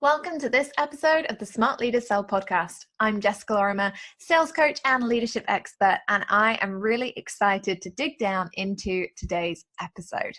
Welcome to this episode of the Smart Leaders Sell podcast. I'm Jessica Lorimer, sales coach and leadership expert, and I am really excited to dig down into today's episode.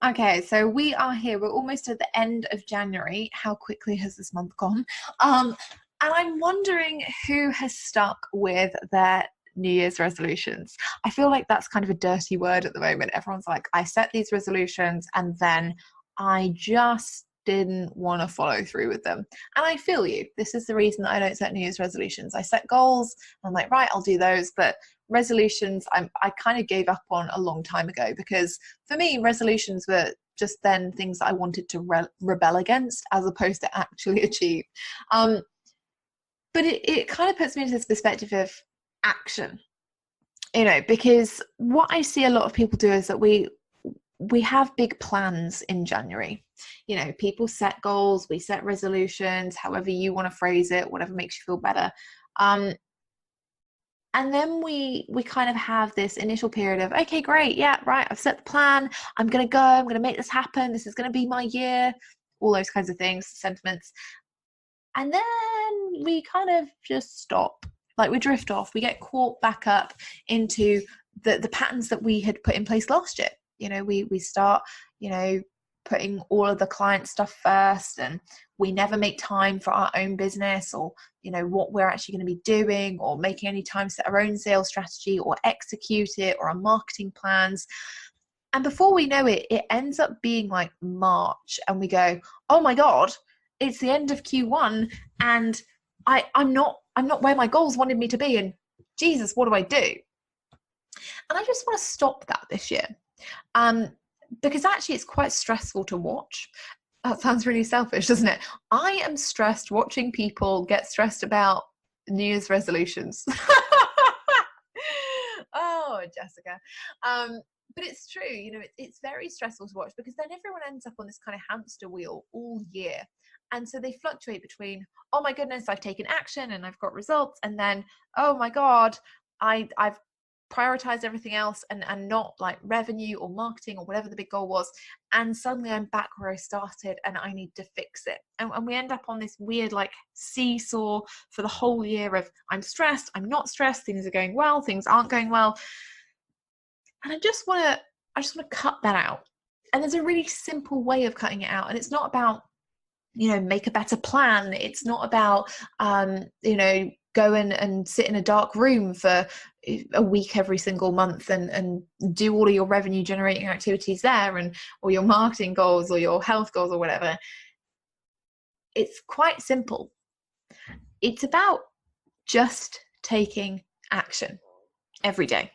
Okay, so we are here. We're almost at the end of January. How quickly has this month gone? And I'm wondering who has stuck with their New Year's resolutions. I feel like that's kind of a dirty word at the moment. Everyone's like, I set these resolutions and then I just didn't want to follow through with them. And I feel you. This is the reason that I don't set New Year's resolutions. I set goals. I'm like, right, I'll do those. But resolutions, I kind of gave up on a long time ago, because for me, resolutions were just then things that I wanted to rebel against as opposed to actually achieve. But it kind of puts me into this perspective of action, because what I see a lot of people do is that we have big plans in January. People set goals, we set resolutions, however you want to phrase it, whatever makes you feel better. And then we kind of have this initial period of, okay, great, yeah, right, I've set the plan, I'm going to go, I'm going to make this happen, this is going to be my year, all those kinds of things, sentiments. And then we kind of just stop, like we drift off, we get caught back up into the patterns that we had put in place last year. We start, putting all of the client stuff first, and we never make time for our own business or, what we're actually going to be doing, or making any time to set our own sales strategy or execute it, or our marketing plans. And before we know it, it ends up being like March, and we go, oh my God, it's the end of Q1 and I'm not where my goals wanted me to be. And Jesus, what do I do? And I just want to stop that this year. Because actually it's quite stressful to watch. That sounds really selfish, doesn't it? I am stressed watching people get stressed about New Year's resolutions. Oh, Jessica. But it's true, it's very stressful to watch, because then everyone ends up on this kind of hamster wheel all year. And so they fluctuate between, oh my goodness, I've taken action and I've got results. And then, oh my God, I've prioritize everything else and not like revenue or marketing or whatever the big goal was, and suddenly I'm back where I started and I need to fix it, and we end up on this weird like seesaw for the whole year of I'm stressed, I'm not stressed, things are going well, things aren't going well. And I just want to cut that out. And there's a really simple way of cutting it out, and it's not about make a better plan. It's not about go and sit in a dark room for a week every single month and do all of your revenue generating activities there, or your marketing goals or your health goals or whatever. It's quite simple. It's about just taking action every day.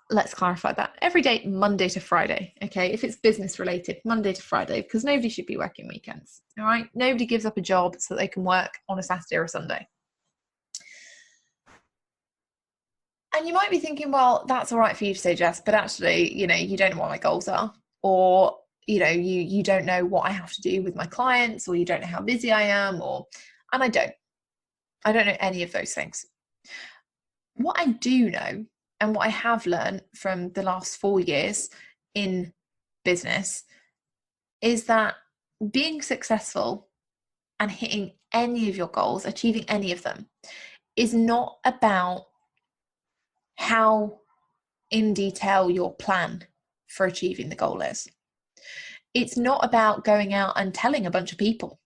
Let's clarify that. Every day, Monday to Friday, okay? If it's business related, Monday to Friday, because nobody should be working weekends, all right? Nobody gives up a job so they can work on a Saturday or a Sunday. And you might be thinking, well, that's all right for you to say, Jess, but actually, you don't know what my goals are, or, you don't know what I have to do with my clients, or you don't know how busy I am, and I don't know any of those things. What I do know, and what I have learned from the last 4 years in business, is that being successful and hitting any of your goals, achieving any of them, is not about how in detail your plan for achieving the goal is. It's not about going out and telling a bunch of people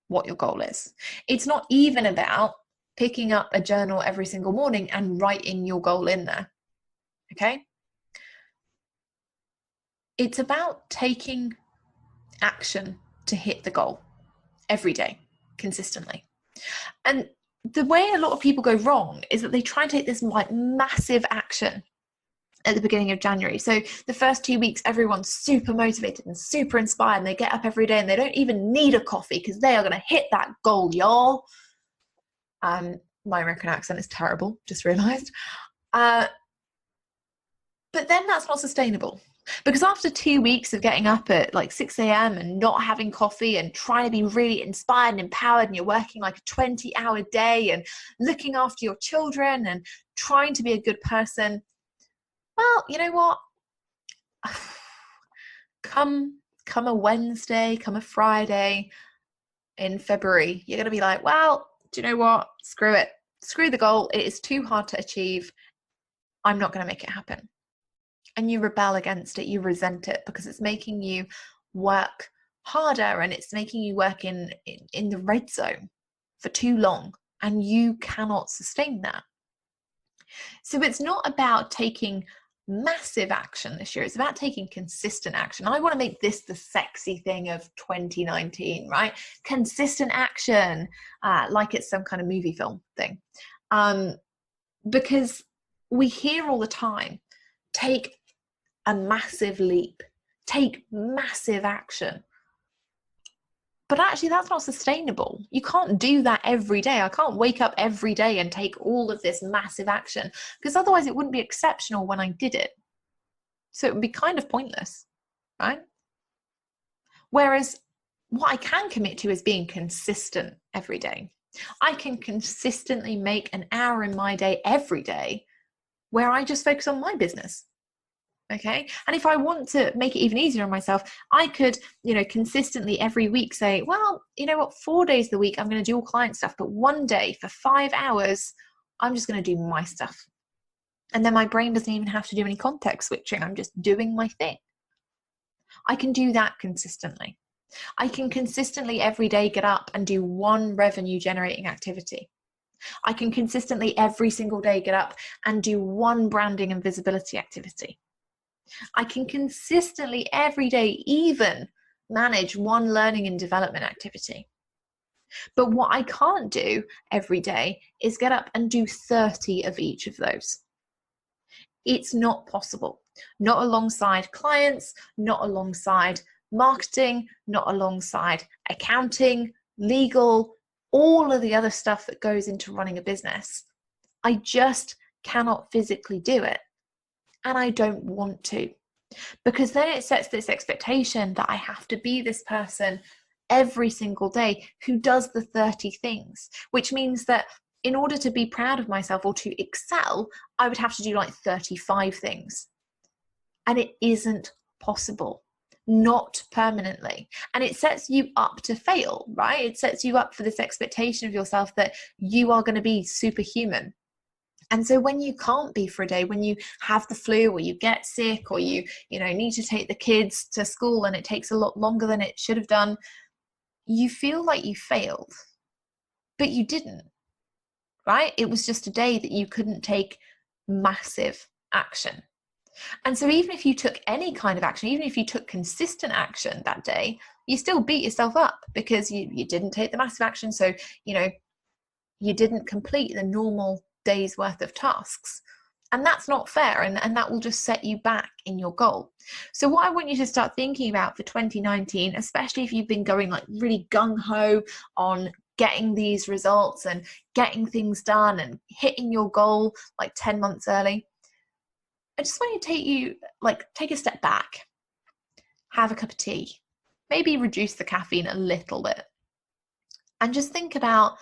what your goal is. It's not even about picking up a journal every single morning and writing your goal in there. Okay? It's about taking action to hit the goal every day, consistently. And the way a lot of people go wrong is that they try and take this like massive action at the beginning of January. So the first 2 weeks, everyone's super motivated and super inspired, and they get up every day and they don't even need a coffee because they are going to hit that goal, y'all. My American accent is terrible, just realized. But then that's not sustainable. Because after 2 weeks of getting up at like 6 a.m. and not having coffee and trying to be really inspired and empowered, and you're working like a 20-hour day and looking after your children and trying to be a good person, well, you know what? Come a Wednesday, come a Friday in February, you're going to be like, well, do you know what? Screw it. Screw the goal. It is too hard to achieve. I'm not going to make it happen. And you rebel against it. You resent it because it's making you work harder, and it's making you work in the red zone for too long, and you cannot sustain that. So it's not about taking massive action this year. It's about taking consistent action. I want to make this the sexy thing of 2019, right? Consistent action, like it's some kind of movie film thing. Because we hear all the time, take a massive leap, take massive action. But actually, that's not sustainable. You can't do that every day. I can't wake up every day and take all of this massive action, because otherwise it wouldn't be exceptional when I did it. So it would be kind of pointless, right? Whereas what I can commit to is being consistent every day. I can consistently make an hour in my day every day where I just focus on my business. Okay. And if I want to make it even easier on myself, I could, consistently every week say, well, you know what, 4 days of the week, I'm going to do all client stuff, but one day for 5 hours, I'm just going to do my stuff. And then my brain doesn't even have to do any context switching. I'm just doing my thing. I can do that consistently. I can consistently every day get up and do one revenue generating activity. I can consistently every single day get up and do one branding and visibility activity. I can consistently every day even manage one learning and development activity. But what I can't do every day is get up and do 30 of each of those. It's not possible. Not alongside clients, not alongside marketing, not alongside accounting, legal, all of the other stuff that goes into running a business. I just cannot physically do it. And I don't want to, because then it sets this expectation that I have to be this person every single day who does the 30 things, which means that in order to be proud of myself or to excel, I would have to do like 35 things. And it isn't possible, not permanently. And it sets you up to fail, right? It sets you up for this expectation of yourself that you are going to be superhuman. And so when you can't be for a day, when you have the flu or you get sick or you need to take the kids to school and it takes a lot longer than it should have done, you feel like you failed, but you didn't, right? It was just a day that you couldn't take massive action. And so even if you took any kind of action, even if you took consistent action that day, you still beat yourself up because you didn't take the massive action. So, you didn't complete the normal day's worth of tasks. And that's not fair. And that will just set you back in your goal. So what I want you to start thinking about for 2019, especially if you've been going like really gung-ho on getting these results and getting things done and hitting your goal like 10 months early, I just want you to take a step back, have a cup of tea, maybe reduce the caffeine a little bit, and just think about,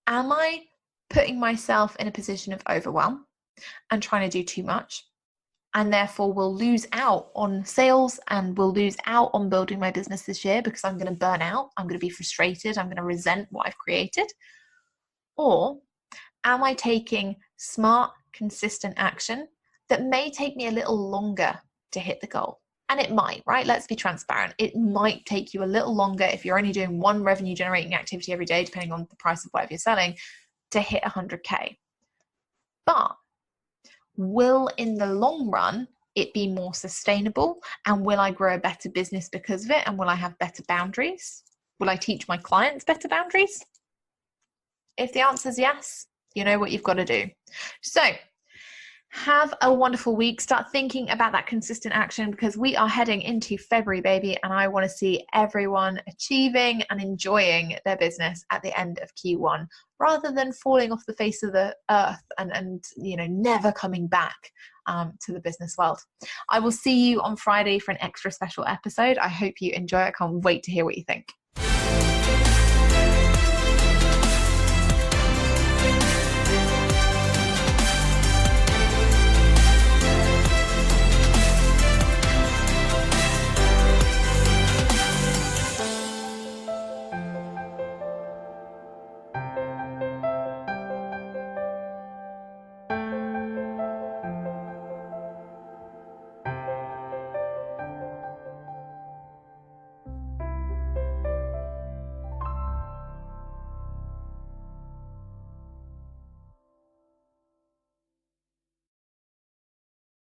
am I putting myself in a position of overwhelm and trying to do too much, and therefore will lose out on sales and will lose out on building my business this year because I'm going to burn out, I'm going to be frustrated, I'm going to resent what I've created? Or am I taking smart, consistent action that may take me a little longer to hit the goal? And it might, right? Let's be transparent. It might take you a little longer if you're only doing one revenue generating activity every day, depending on the price of whatever you're selling, to hit 100K. But will in the long run it be more sustainable? And will I grow a better business because of it? And will I have better boundaries? Will I teach my clients better boundaries? If the answer is yes, you know what you've got to do. So Have a wonderful week. Start thinking about that consistent action, because we are heading into February, baby, and I want to see everyone achieving and enjoying their business at the end of Q1, rather than falling off the face of the earth and never coming back to the business world. I will see you on Friday for an extra special episode. I hope you enjoy it. I can't wait to hear what you think.